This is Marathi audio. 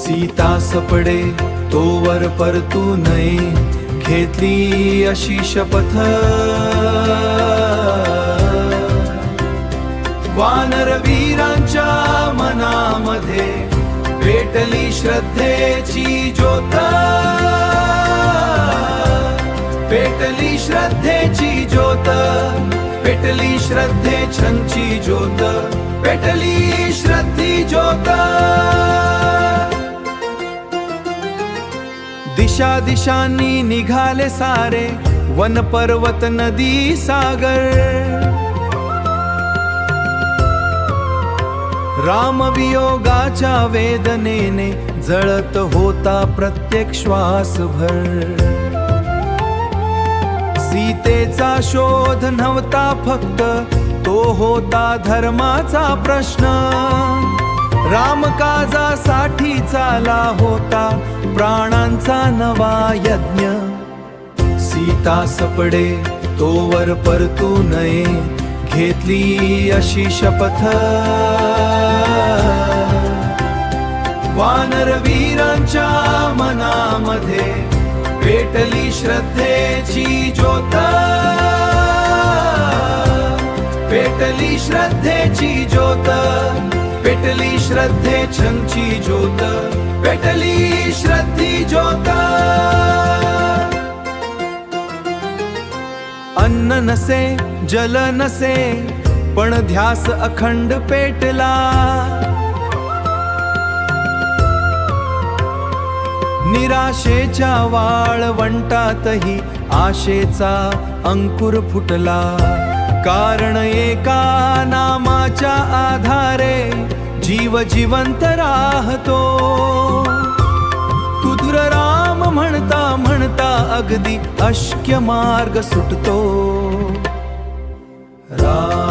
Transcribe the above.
सीता सपडे तोवर परतू नये, घेतली अशी शपथ. वानर वीरांच्या मनामध्ये पेटली श्रद्धेची ज्योत, पेटली श्रद्धेची ज्योत, पेटली श्रद्धेची ज्योत, पेटली श्रद्धेची ज्योत. दिशा दिशांनी निघाले सारे, वन पर्वत नदी सागर. रामवियोगाच्या वेदनेने जळत होता प्रत्येक श्वासभर. सीतेचा शोध नव्हता फक्त, तो होता धर्माचा प्रश्न. रामकाजासाठी चाला होता प्राणांचा नवा यज्ञ. सीता सपडे तोवर परतू नये, घेतली अशी शपथ. वानर वीरांच्या मनामध्ये पेटली श्रद्धेची ज्योत, पेटली श्रद्धेची ज्योत, पेटली श्रद्धेची ज्योत, पेटली श्रद्धेची ज्योत. अन्न नसे जल नसे, पण ध्यास अखंड पेटला. निराशेच्या वाळवंटातही आशेचा अंकुर फुटला. कारण एका नामाच्या आधारे जीव जिवंत राहतो. तुधुर राम म्हणता म्हणता अगदी अशक्य मार्ग सुटतो. राम